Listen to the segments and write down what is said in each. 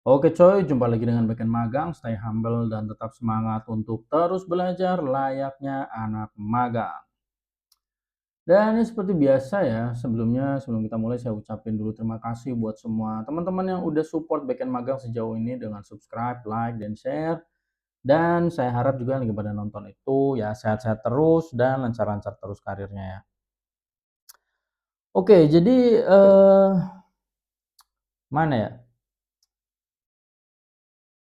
Oke coy, jumpa lagi dengan Backend Magang, stay humble dan tetap semangat untuk terus belajar layaknya anak magang. Dan ini seperti biasa ya, sebelum kita mulai saya ucapin dulu terima kasih buat semua teman-teman yang udah support Backend Magang sejauh ini dengan subscribe, like, dan share. Dan saya harap juga yang lagi pada nonton itu ya sehat-sehat terus dan lancar-lancar terus karirnya ya. Oke, jadi mana ya?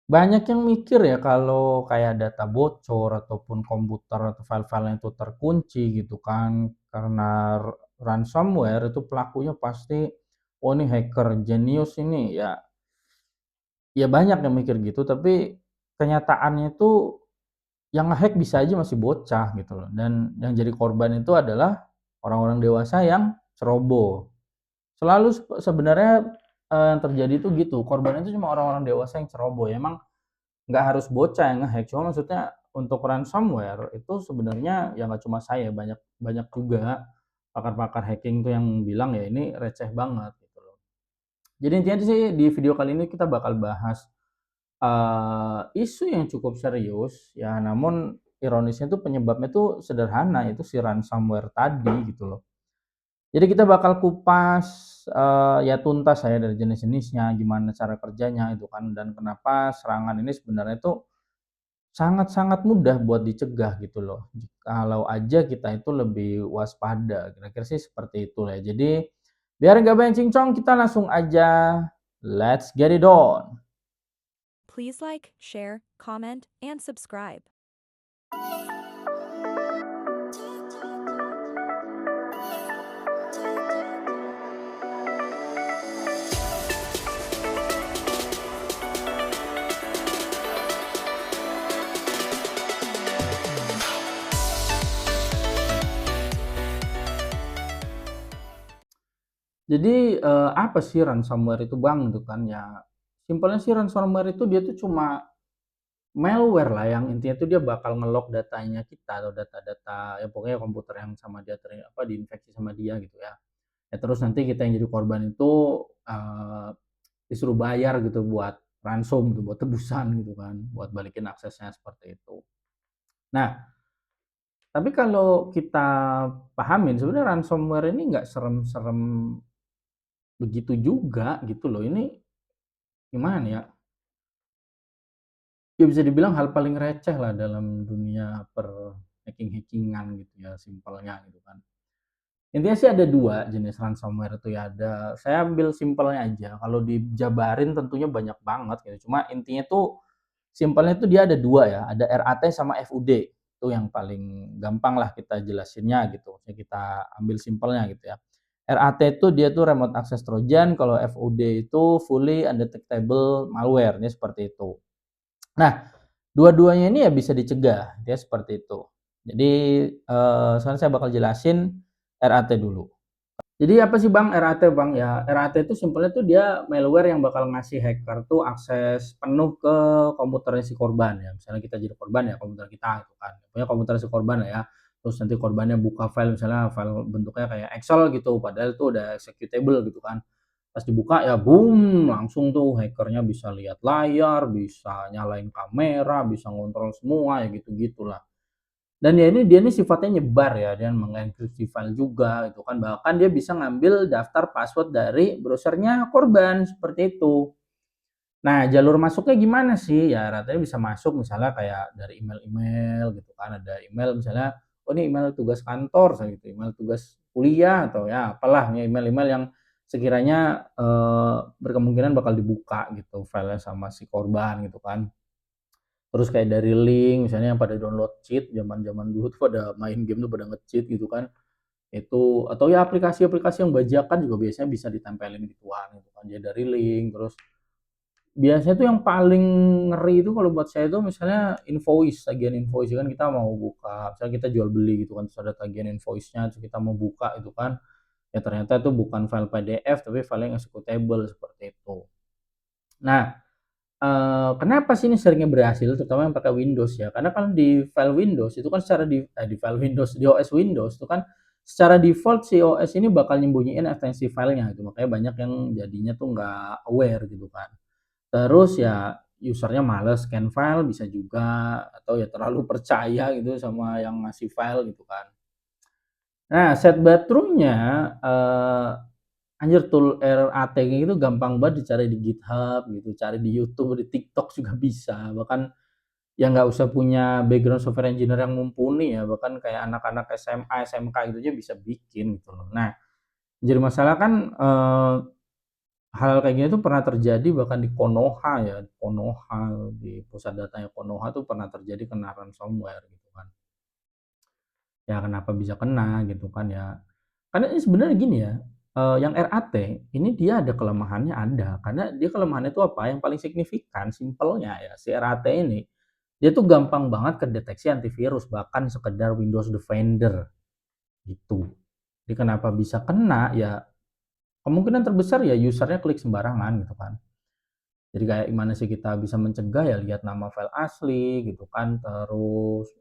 Banyak yang mikir ya kalau kayak data bocor ataupun komputer atau file-filenya itu terkunci gitu kan karena ransomware itu pelakunya pasti, "Oh ini hacker jenius ini," ya banyak yang mikir gitu tapi kenyataannya itu yang nge-hack bisa aja masih bocah gitu loh dan yang jadi korban itu adalah orang-orang dewasa yang ceroboh. Selalu sebenarnya, yang terjadi itu gitu, korban itu cuma orang-orang dewasa yang ceroboh ya emang nggak harus bocah yang nge-hack, cuma maksudnya untuk ransomware itu sebenarnya ya nggak cuma saya, banyak banyak juga pakar-pakar hacking tuh yang bilang ya ini receh banget gitu loh. Jadi intinya sih di video kali ini kita bakal bahas, isu yang cukup serius ya, namun ironisnya tuh penyebabnya tuh sederhana, yaitu si ransomware tadi gitu loh. Jadi kita bakal kupas, ya tuntas ya dari jenis-jenisnya, gimana cara kerjanya itu kan, dan kenapa serangan ini sebenarnya itu sangat-sangat mudah buat dicegah gitu loh, kalau aja kita itu lebih waspada, kira-kira sih seperti itu ya. Jadi, biar nggak banyak cincong, kita langsung aja, let's get it on. Please like, share, comment, and subscribe. Jadi, apa sih ransomware itu Bang, gitu kan ya, simpelnya sih ransomware itu dia tuh cuma malware lah yang intinya tuh dia bakal nge-lock datanya kita atau data-data ya pokoknya komputer yang sama dia diinfeksi sama dia gitu ya. Ya terus nanti kita yang jadi korban itu, eee, disuruh bayar gitu buat ransom gitu, buat tebusan gitu kan, buat balikin aksesnya seperti itu. Nah, tapi kalau kita pahamin sebenarnya ransomware ini nggak serem-serem begitu juga gitu loh. Ini gimana ya, ya bisa dibilang hal paling receh lah dalam dunia hacking-hackingan gitu ya, simpelnya gitu kan. Intinya sih ada 2 jenis ransomware itu ya, saya ambil simpelnya aja, kalau dijabarin tentunya banyak banget gitu, cuma intinya tuh simpelnya tuh dia ada 2 ya, ada RAT sama FUD, itu yang paling gampang lah kita jelasinnya gitu, ya kita ambil simpelnya gitu ya. RAT itu dia tuh remote access trojan, kalau FUD itu fully undetectable malware, ini seperti itu. Nah, dua-duanya ini ya bisa dicegah, dia seperti itu. Jadi, sekarang saya bakal jelasin RAT dulu. Jadi apa sih Bang RAT Bang? Ya RAT itu simpelnya tuh dia malware yang bakal ngasih hacker tuh akses penuh ke komputernya si korban ya. Misalnya kita jadi korban ya komputer kita gitu kan. Pokoknya komputer si korban lah ya. Terus nanti korbannya buka file misalnya file bentuknya kayak Excel gitu padahal itu udah executable gitu kan. Pas dibuka ya boom langsung tuh hackernya bisa lihat layar, bisa nyalain kamera, bisa ngontrol semua ya gitu-gitulah. Dan ya ini dia nih sifatnya nyebar ya dan mengenkripsi file juga itu kan, bahkan dia bisa ngambil daftar password dari browsernya korban, seperti itu. Nah, jalur masuknya gimana sih? Ya ratanya bisa masuk misalnya kayak dari email-email gitu kan, ada email misalnya, oh ini email tugas kantor misalnya gitu, email tugas kuliah atau ya apalah email-email yang sekiranya, berkemungkinan bakal dibuka gitu filenya sama si korban gitu kan. Terus kayak dari link misalnya yang pada download cheat zaman-zaman dulu tuh pada main game tuh pada nge-cheat gitu kan. Itu atau ya aplikasi-aplikasi yang bajakan juga biasanya bisa ditempelin gituan gitu kan. Jadi dari link terus biasanya tuh yang paling ngeri itu kalau buat saya itu misalnya invoice, tagihan invoice kan kita mau buka, misalnya kita jual beli gitu kan terus ada tagihan invoice-nya terus kita mau buka itu kan, ya ternyata itu bukan file PDF tapi file yang executable seperti itu. Nah, kenapa sih ini seringnya berhasil terutama yang pakai Windows ya, karena kan di file Windows itu kan secara di file Windows, di OS Windows itu kan secara default si OS ini bakal nyembunyiin ekstensi filenya gitu, makanya banyak yang jadinya tuh nggak aware gitu kan. Terus ya user-nya males scan file bisa juga, atau ya terlalu percaya gitu sama yang ngasih file gitu kan. Nah, set bathroom-nya, anjir tool RAT gitu gampang banget dicari di GitHub gitu, cari di YouTube, di TikTok juga bisa, bahkan ya nggak usah punya background software engineer yang mumpuni ya, bahkan kayak anak-anak SMA, SMK gitu aja bisa bikin gitu loh. Nah, jadi masalah kan, hal kayak gini tuh pernah terjadi bahkan di Konoha ya, Konoha, di pusat datanya Konoha tuh pernah terjadi kena ransomware gitu kan. Ya kenapa bisa kena gitu kan ya, karena ini sebenarnya gini ya, yang RAT ini dia ada kelemahannya ada, karena dia kelemahannya itu apa, yang paling signifikan simpelnya ya, si RAT ini, dia tuh gampang banget kedeteksi antivirus, bahkan sekedar Windows Defender, gitu. Jadi kenapa bisa kena, ya kemungkinan terbesar ya user-nya klik sembarangan gitu kan. Jadi kayak gimana sih kita bisa mencegah ya lihat nama file asli gitu kan, terus,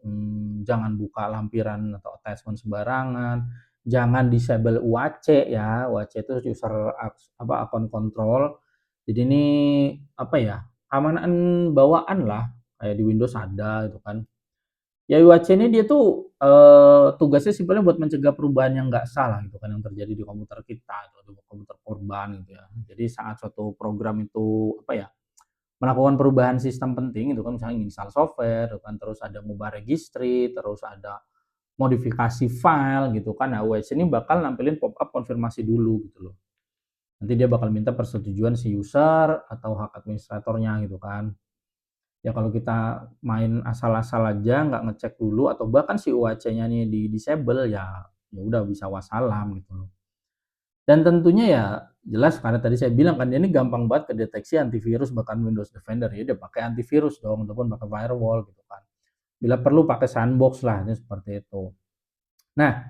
jangan buka lampiran atau attachment sembarangan, jangan disable UAC ya, UAC itu user account control. Jadi ini apa ya, keamanan bawaan lah, kayak di Windows ada gitu kan. Ya UAC ini dia tuh, tugasnya simpelnya buat mencegah perubahan yang nggak salah gitu kan yang terjadi di komputer kita, gitu, di komputer korban gitu ya. Jadi saat suatu program itu apa ya, melakukan perubahan sistem penting itu kan, misalnya install software gitu kan, terus ada ngubah registry, terus ada modifikasi file gitu kan. Nah, OS ini bakal nampilin pop up konfirmasi dulu gitu loh. Nanti dia bakal minta persetujuan si user atau hak administratornya gitu kan. Ya kalau kita main asal-asal aja nggak ngecek dulu atau bahkan si UAC-nya nih di disable ya, ya udah bisa wassalam gitu loh. Dan tentunya ya jelas karena tadi saya bilang kan dia ini gampang banget kedeteksi antivirus bahkan Windows Defender, ya udah pakai antivirus dong ataupun pakai firewall gitu kan. Bila perlu pakai sandbox lah, ini seperti itu. Nah,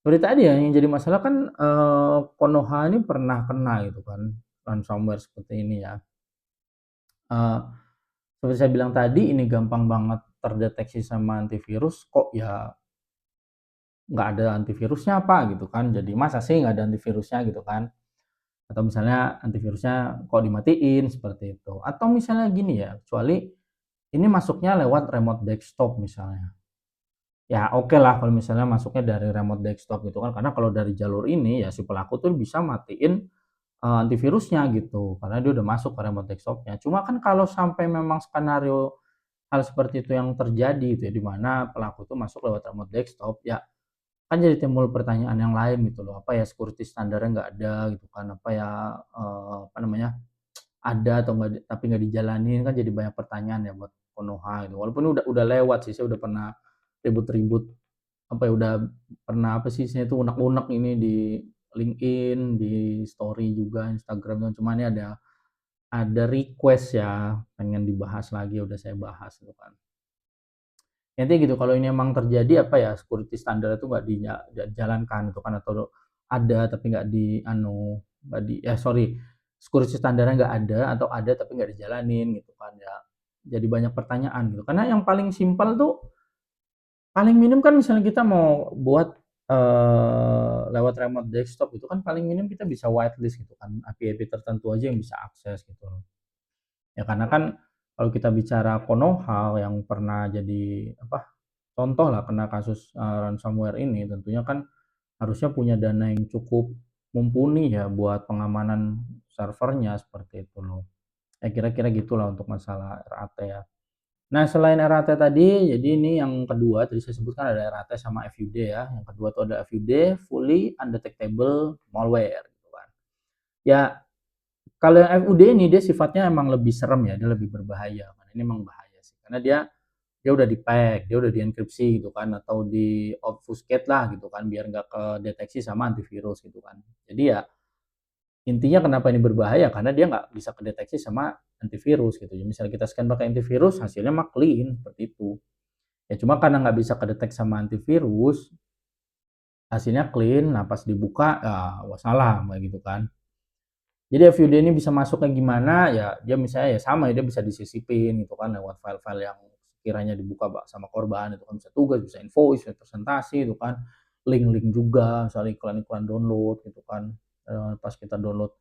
seperti tadi ya yang jadi masalah kan, Konoha ini pernah kena gitu kan, ransomware seperti ini ya. Eee, Seperti saya bilang tadi ini gampang banget terdeteksi sama antivirus, kok ya nggak ada antivirusnya apa gitu kan, jadi masa sih nggak ada antivirusnya gitu kan. Atau misalnya antivirusnya kok dimatiin, seperti itu. Atau misalnya gini ya, kecuali ini masuknya lewat remote desktop misalnya. Ya oke lah kalau misalnya masuknya dari remote desktop gitu kan, karena kalau dari jalur ini ya si pelaku tuh bisa matiin, antivirusnya gitu, karena dia udah masuk ke remote desktop-nya. Cuma kan kalau sampai memang skenario hal seperti itu yang terjadi gitu ya, di mana pelaku tuh masuk lewat remote desktop, ya kan jadi timbul pertanyaan yang lain gitu loh, apa ya security standarnya nggak ada gitu kan, apa ya, apa namanya, ada atau nggak tapi nggak dijalanin, kan jadi banyak pertanyaan ya buat Konoha gitu. Walaupun udah lewat sih, saya udah pernah ribut-ribut, apa ya, udah pernah apa sih istilahnya itu unek-unek ini di LinkedIn, di story juga Instagram, cuman ini ada request ya, pengen dibahas lagi, udah saya bahas gitu kan. Intinya gitu, kalau ini emang terjadi apa ya, security standar itu nggak dijalankan gitu kan, atau ada tapi nggak di anu, nggak di sorry, security standarnya nggak ada atau ada tapi nggak dijalanin gitu kan ya. Jadi banyak pertanyaan gitu, karena yang paling simpel tuh, paling minim kan misalnya kita mau buat, lewat remote desktop itu kan paling minim kita bisa whitelist gitu kan, API-API tertentu aja yang bisa akses gitu loh. Ya karena kan kalau kita bicara Konoha yang pernah jadi apa, contoh lah kena kasus, ransomware ini tentunya kan harusnya punya dana yang cukup mumpuni ya buat pengamanan servernya seperti itu loh. Ya kira-kira gitulah untuk masalah RAT ya. Nah selain RAT tadi, jadi ini yang kedua tadi saya sebutkan ada RAT sama FUD ya, yang kedua tuh ada FUD, Fully Undetectable Malware gitu kan. Ya kalau yang FUD ini dia sifatnya emang lebih serem ya, dia lebih berbahaya, ini emang bahaya sih karena dia udah di-pack, dia udah dienkripsi gitu kan, atau di-obfuscate lah gitu kan, biar nggak kedeteksi sama antivirus gitu kan. Jadi ya intinya kenapa ini berbahaya, karena dia nggak bisa kedeteksi sama antivirus gitu. Jadi misalnya kita scan pakai antivirus, hasilnya mah clean, seperti itu. Ya cuma karena nggak bisa kedeteksi sama antivirus, hasilnya clean, nah pas dibuka, ya wassalam kayak gitu kan. Jadi FUD ini bisa masuknya gimana, ya dia misalnya ya sama ya, dia bisa disisipin gitu kan lewat file-file yang sekiranya dibuka sama korban, itu kan bisa tugas, bisa invoice, bisa presentasi itu kan, link-link juga, misalnya iklan-iklan download gitu kan, pas kita download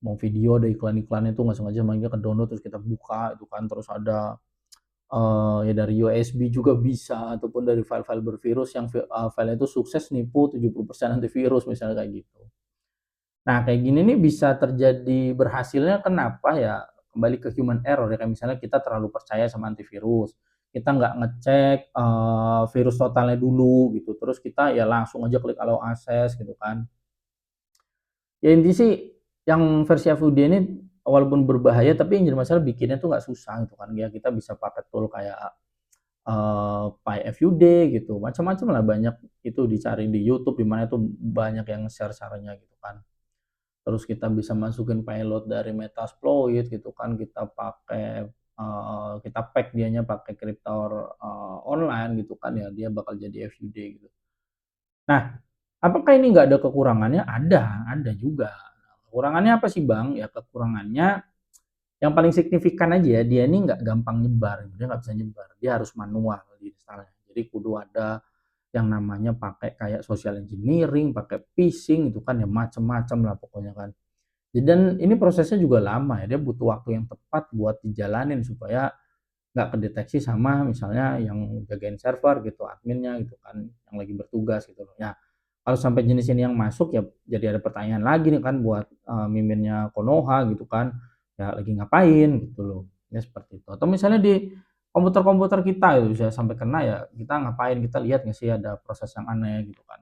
mau video ada iklan-iklannya itu nggak sengaja mainnya ke-download terus kita buka itu kan, terus ada, ya dari USB juga bisa ataupun dari file-file bervirus yang filenya itu sukses nipu 70% antivirus misalnya kayak gitu. Nah, kayak gini nih bisa terjadi berhasilnya kenapa ya, kembali ke human error ya, kayak misalnya kita terlalu percaya sama antivirus, kita nggak ngecek, virus totalnya dulu gitu, terus kita ya langsung aja klik allow access gitu kan. Ya intinya sih yang versi FUD ini walaupun berbahaya tapi yang jadi masalah bikinnya tuh nggak susah gitu kan, ya kita bisa pakai tool kayak, PyFUD gitu, macam-macam lah banyak itu dicari di YouTube di mana itu banyak yang share caranya gitu kan. Terus kita bisa masukin payload dari Metasploit gitu kan, kita pakai, kita pack dianya pakai Cryptor, online gitu kan ya, dia bakal jadi FUD gitu. Nah, apakah ini nggak ada kekurangannya? Ada juga. Kekurangannya apa sih Bang? Ya kekurangannya yang paling signifikan aja ya, dia ini nggak gampang nyebar, dia nggak bisa nyebar, dia harus manual di-install-nya. Jadi kudu ada yang namanya pakai kayak social engineering, pakai phishing itu kan ya macem-macem lah pokoknya kan. Dan ini prosesnya juga lama ya, dia butuh waktu yang tepat buat dijalanin supaya nggak kedeteksi sama misalnya yang jagain server gitu, adminnya gitu kan, yang lagi bertugas gitu loh. Ya, kalau sampai jenis ini yang masuk ya jadi ada pertanyaan lagi nih kan buat, miminnya Konoha gitu kan, ya lagi ngapain gitu loh, ya seperti itu. Atau misalnya di komputer-komputer kita gitu bisa sampai kena ya kita ngapain, kita lihat nggak sih ada proses yang aneh gitu kan.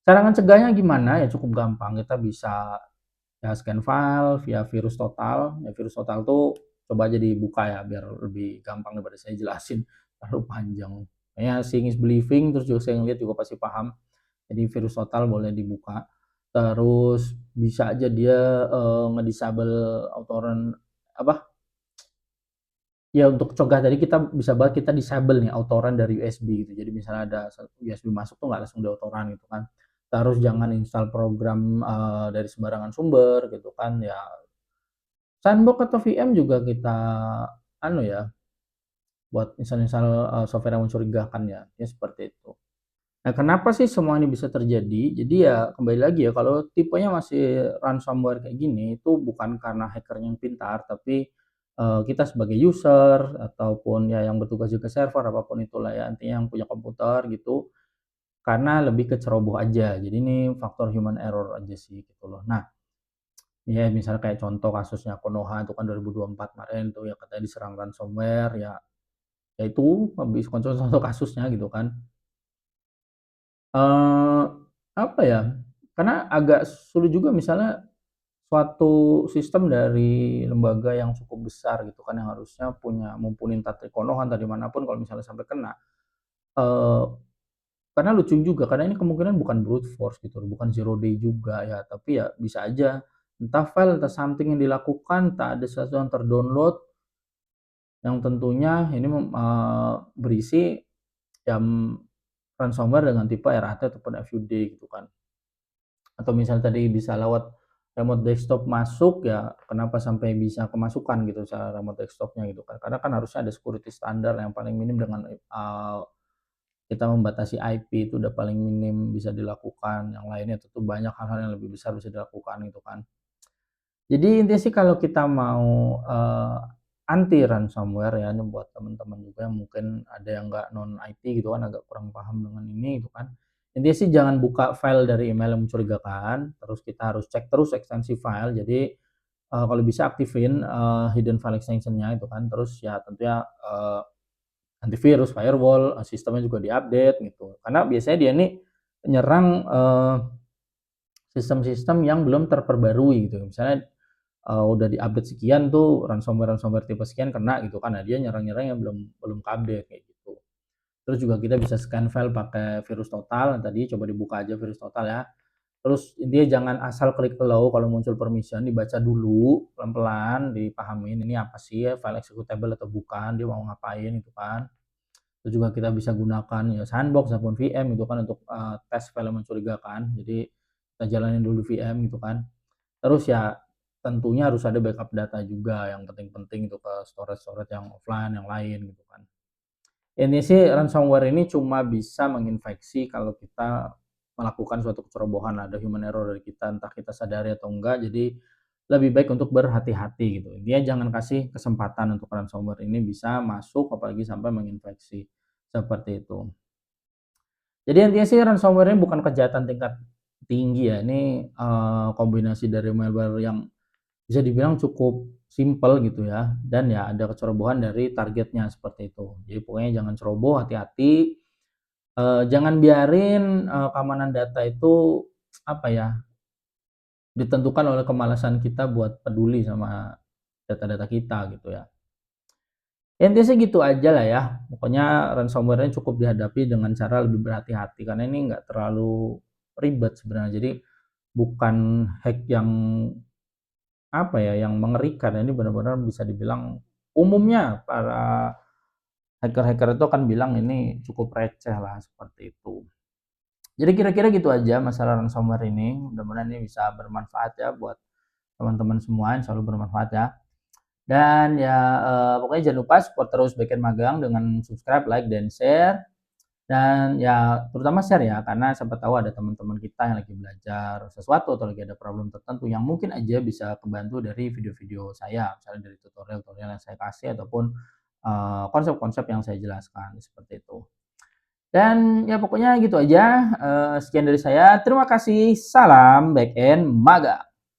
Cara mencegahnya gimana? Ya cukup gampang, kita bisa ya scan file via virus total, ya virus total tuh coba aja dibuka ya biar lebih gampang daripada saya jelasin terlalu panjang. Kayaknya seeing is believing terus juga saya ngeliat juga pasti paham. Jadi virus total boleh dibuka. Terus bisa aja dia ngedisable autorun apa? Ya untuk cegah tadi kita bisa banget kita disable nih autoran dari USB gitu. Jadi misalnya ada USB masuk tuh nggak langsung di-autoran gitu kan. Terus jangan install program dari sembarangan sumber gitu kan ya. Sandbox atau VM juga kita anu ya, buat install-install, software yang mencurigakan ya, ya seperti itu. Nah, kenapa sih semua ini bisa terjadi? Jadi ya kembali lagi ya, kalau tipenya masih ransomware kayak gini, itu bukan karena hacker-nya yang pintar, tapi, kita sebagai user ataupun ya yang bertugas juga server, apapun itulah ya, intinya yang punya komputer gitu, karena lebih ke ceroboh aja. Jadi ini faktor human error aja sih gitu loh. Nah, ya misalnya kayak contoh kasusnya Konoha itu kan 2024 kemarin tuh ya katanya diserang ransomware, ya ya itu habis contoh-contoh kasusnya gitu kan. Eee, apa ya, karena agak sulit juga misalnya suatu sistem dari lembaga yang cukup besar gitu kan, yang harusnya punya mumpuni entah dari Konoha, entah di manapun kalau misalnya sampai kena, eee, karena lucu juga, karena ini kemungkinan bukan brute force gitu, bukan zero day juga ya, tapi ya bisa aja entah file, entah something yang dilakukan, entah ada sesuatu yang terdownload yang tentunya ini berisi yang ransomware dengan tipe RAT ataupun FUD gitu kan. Atau misalnya tadi bisa lewat remote desktop masuk ya kenapa sampai bisa kemasukan gitu secara remote desktop-nya gitu kan. Karena kan harusnya ada security standar yang paling minim dengan, kita membatasi IP itu udah paling minim bisa dilakukan, yang lainnya tentu banyak hal-hal yang lebih besar bisa dilakukan gitu kan. Jadi intinya sih kalau kita mau, anti ransomware ya, ini buat teman-teman juga yang mungkin ada yang nggak non IT gitu kan, agak kurang paham dengan ini gitu kan. Intinya sih jangan buka file dari email yang mencurigakan, terus kita harus cek terus ekstensi file. Jadi, kalau bisa aktifin, hidden file extension-nya itu kan, terus ya tentunya, antivirus, firewall, sistemnya juga di-update gitu. Karena biasanya dia ini nyerang, sistem-sistem yang belum terperbarui gitu. Misalnya udah di-update sekian tuh ransomware-ransomware tipe sekian kena gitu kan. Nah, dia nyerang-nyerang yang belum belum ke-update kayak gitu. Terus juga kita bisa scan file pakai virus total, tadi coba dibuka aja virus total ya. Terus intinya jangan asal klik allow kalau muncul permission, dibaca dulu pelan-pelan, dipahamin ini apa sih ya, file executable atau bukan, dia mau ngapain gitu kan. Terus juga kita bisa gunakan ya sandbox ataupun VM gitu kan untuk, tes file yang mencurigakan. Jadi kita jalanin dulu VM gitu kan. Terus ya tentunya harus ada backup data juga yang penting-penting itu ke storage-storage yang offline yang lain gitu kan. Ini sih ransomware ini cuma bisa menginfeksi kalau kita melakukan suatu kecerobohan, ada human error dari kita, entah kita sadari atau enggak. Jadi lebih baik untuk berhati-hati gitu. Dia jangan kasih kesempatan untuk ransomware ini bisa masuk apalagi sampai menginfeksi, seperti itu. Jadi intinya sih ransomware ini bukan kejahatan tingkat tinggi ya, ini, kombinasi dari malware yang bisa dibilang cukup simpel gitu ya, dan ya ada kecerobohan dari targetnya seperti itu. Jadi pokoknya jangan ceroboh, hati-hati, jangan biarin, keamanan data itu apa ya, ditentukan oleh kemalasan kita buat peduli sama data-data kita gitu ya. Ya intinya sih gitu aja lah ya, pokoknya ransomware ini cukup dihadapi dengan cara lebih berhati-hati karena ini nggak terlalu ribet sebenarnya. Jadi bukan hack yang apa ya, yang mengerikan, ini benar-benar bisa dibilang umumnya para hacker-hacker itu akan bilang ini cukup receh lah, seperti itu. Jadi kira-kira gitu aja masalah ransomware ini, mudah-mudahan ini bisa bermanfaat ya buat teman-teman semua, selalu bermanfaat ya. Dan ya, pokoknya jangan lupa support terus Backend Magang dengan subscribe, like, dan share. Dan ya terutama share ya, karena siapa tahu ada teman-teman kita yang lagi belajar sesuatu atau lagi ada problem tertentu yang mungkin aja bisa kebantu dari video-video saya, misalnya dari tutorial-tutorial yang saya kasih ataupun konsep-konsep yang saya jelaskan seperti itu. Dan ya pokoknya gitu aja, sekian dari saya. Terima kasih. Salam back end magang.